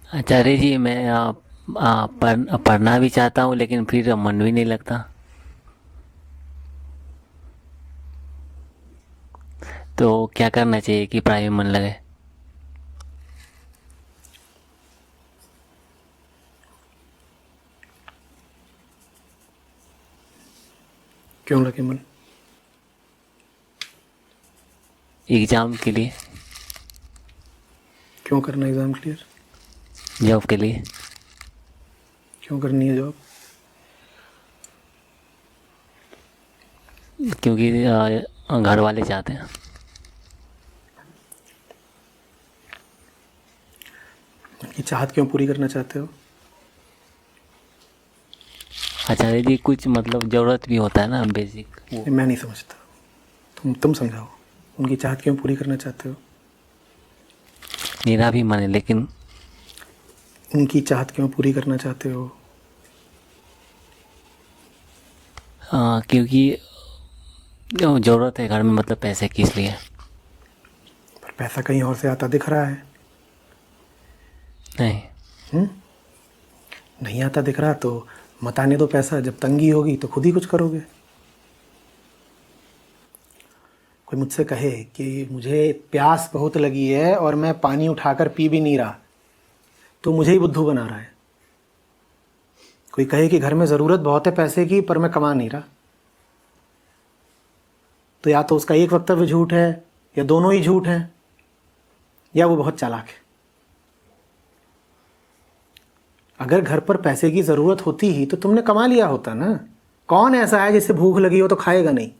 आचार्य जी, मैं पढ़ना भी चाहता हूँ लेकिन फिर मन भी नहीं लगता। तो क्या करना चाहिए कि पढ़ाई में मन लगे? क्यों लगे मन? एग्ज़ाम के लिए। क्यों करना एग्ज़ाम क्लियर? जॉब के लिए। क्यों करनी है जॉब? क्योंकि घर वाले चाहते हैं। ये चाहत क्यों पूरी करना चाहते हो? आचार्य जी, कुछ मतलब ज़रूरत भी होता है ना, बेसिक वो। मैं नहीं समझता। तुम समझाओ। उनकी चाहत क्यों पूरी करना चाहते हो? मेरा भी मन है लेकिन उनकी चाहत क्यों पूरी करना चाहते हो? क्योंकि ज़रूरत है घर में, मतलब पैसे की, इसलिए। पर पैसा कहीं और से आता दिख रहा है। नहीं। नहीं आता दिख रहा तो मत आने दो पैसा। जब तंगी होगी तो खुद ही कुछ करोगे। कोई मुझसे कहे कि मुझे प्यास बहुत लगी है और मैं पानी उठाकर पी भी नहीं रहा, तो मुझे ही बुद्धू बना रहा है। कोई कहे कि घर में ज़रूरत बहुत है पैसे की पर मैं कमा नहीं रहा, तो या तो उसका एक वक्तव्य झूठ है या दोनों ही झूठ हैं, या वो बहुत चालाक है। अगर घर पर पैसे की ज़रूरत होती ही तो तुमने कमा लिया होता ना। कौन ऐसा है जिसे भूख लगी हो तो खाएगा नहीं?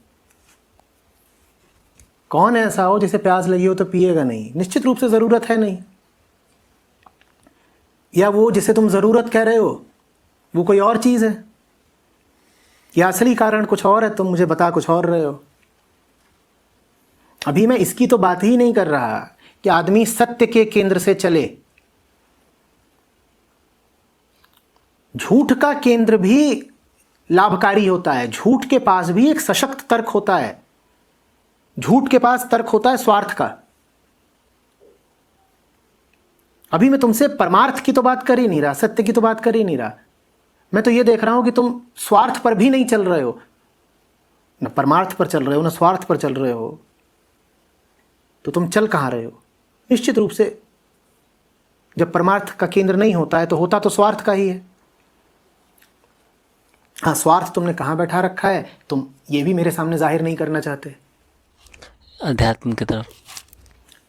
कौन ऐसा हो जिसे प्यास लगी हो तो पिएगा नहीं? निश्चित रूप से ज़रूरत है नहीं। या वो जिसे तुम ज़रूरत कह रहे हो वो कोई और चीज़ है, या असली कारण कुछ और है, तुम मुझे बता कुछ और रहे हो। अभी मैं इसकी तो बात ही नहीं कर रहा कि आदमी सत्य के केंद्र से चले। झूठ का केंद्र भी लाभकारी होता है। झूठ के पास भी एक सशक्त तर्क होता है। झूठ के पास तर्क होता है स्वार्थ का। अभी मैं तुमसे परमार्थ की तो बात कर ही नहीं रहा, सत्य की तो बात कर ही नहीं रहा। मैं तो ये देख रहा हूं कि तुम स्वार्थ पर भी नहीं चल रहे हो, न परमार्थ पर चल रहे हो न स्वार्थ पर चल रहे हो। तो तुम चल कहां रहे हो? निश्चित रूप से जब परमार्थ का केंद्र नहीं होता है तो होता तो स्वार्थ का ही है। हाँ, स्वार्थ तुमने कहां बैठा रखा है तुम ये भी मेरे सामने जाहिर नहीं करना चाहते। अध्यात्म की तरफ।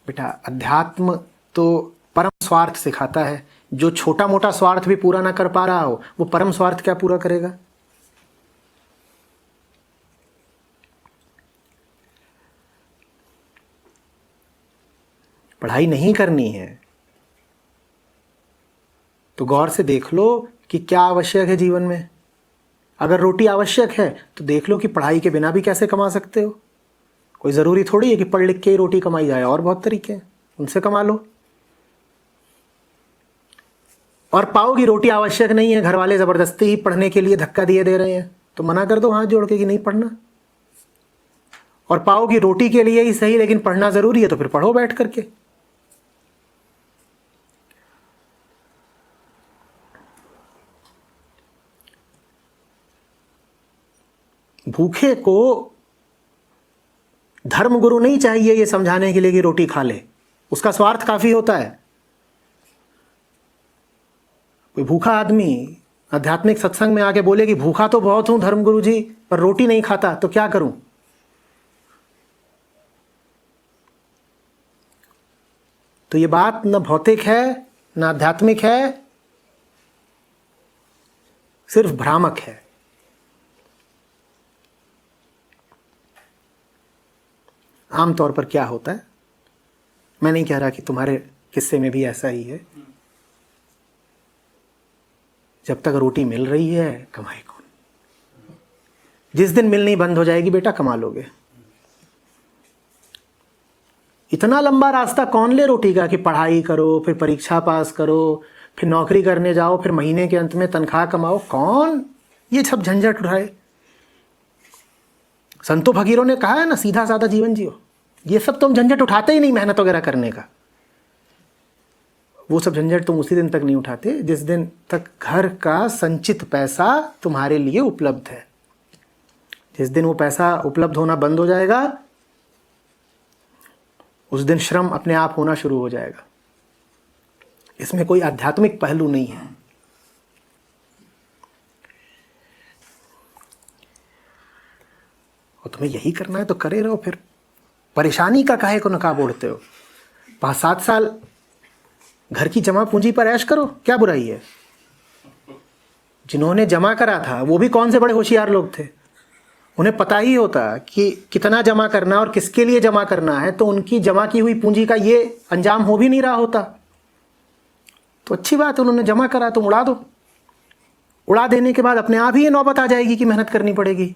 बेटा, अध्यात्म तो परम स्वार्थ सिखाता है। जो छोटा मोटा स्वार्थ भी पूरा ना कर पा रहा हो वो परम स्वार्थ क्या पूरा करेगा? पढ़ाई नहीं करनी है तो गौर से देख लो कि क्या आवश्यक है जीवन में। अगर रोटी आवश्यक है तो देख लो कि पढ़ाई के बिना भी कैसे कमा सकते हो। कोई ज़रूरी थोड़ी है कि पढ़ लिख के ही रोटी कमाई जाए, और बहुत तरीके हैं, उनसे कमा लो। और पाओगी रोटी आवश्यक नहीं है, घर वाले ज़बरदस्ती ही पढ़ने के लिए धक्का दिए दे रहे हैं, तो मना कर दो हाथ जोड़ के कि नहीं पढ़ना। और पाओगी रोटी के लिए ही सही लेकिन पढ़ना ज़रूरी है, तो फिर पढ़ो बैठ करके। भूखे को धर्मगुरु नहीं चाहिए ये समझाने के लिए कि रोटी खा ले, उसका स्वार्थ काफ़ी होता है। कोई भूखा आदमी आध्यात्मिक सत्संग में आके बोले कि भूखा तो बहुत हूं धर्मगुरु जी, पर रोटी नहीं खाता, तो क्या करूं? तो ये बात न भौतिक है न आध्यात्मिक है, सिर्फ भ्रामक है। आमतौर पर क्या होता है, मैं नहीं कह रहा कि तुम्हारे किस्से में भी ऐसा ही है, जब तक रोटी मिल रही है कमाए कौन? जिस दिन मिलनी बंद हो जाएगी बेटा कमा लोगे। इतना लंबा रास्ता कौन ले रोटी का कि पढ़ाई करो, फिर परीक्षा पास करो, फिर नौकरी करने जाओ, फिर महीने के अंत में तनख्वाह कमाओ। कौन ये सब झंझट उठाए? संतों फकीरों ने कहा है ना, सीधा साधा जीवन जियो। ये सब तुम झंझट उठाते ही नहीं मेहनत वगैरह करने का। वो सब झंझट तुम उसी दिन तक नहीं उठाते जिस दिन तक घर का संचित पैसा तुम्हारे लिए उपलब्ध है। जिस दिन वो पैसा उपलब्ध होना बंद हो जाएगा, उस दिन श्रम अपने आप होना शुरू हो जाएगा। इसमें कोई आध्यात्मिक पहलू नहीं है। और तुम्हें यही करना है तो करे रहो, फिर परेशानी का काहे को नकाब ओढ़ते हो। 5-7 साल घर की जमा पूंजी पर ऐश करो, क्या बुराई है। जिन्होंने जमा करा था वो भी कौन से बड़े होशियार लोग थे, उन्हें पता ही होता कि कितना जमा करना और किसके लिए जमा करना है, तो उनकी जमा की हुई पूंजी का ये अंजाम हो भी नहीं रहा होता। तो अच्छी बात है, उन्होंने जमा करा, तुम उड़ा दो। उड़ा देने के बाद अपने आप ही ये नौबत आ जाएगी कि मेहनत करनी पड़ेगी।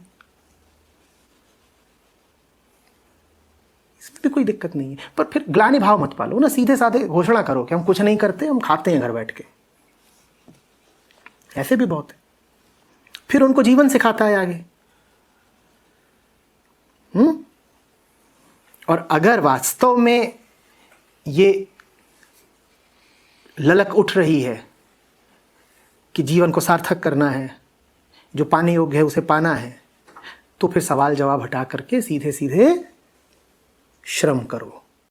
इसमें भी कोई दिक्कत नहीं है। पर फिर ग्लानि भाव मत पालो ना, सीधे साधे घोषणा करो कि हम कुछ नहीं करते, हम खाते हैं घर बैठ के। ऐसे भी बहुत है। फिर उनको जीवन सिखाता है आगे। और अगर वास्तव में ये ललक उठ रही है कि जीवन को सार्थक करना है, जो पाने योग्य है उसे पाना है, तो फिर सवाल जवाब हटा करके सीधे सीधे श्रम करो।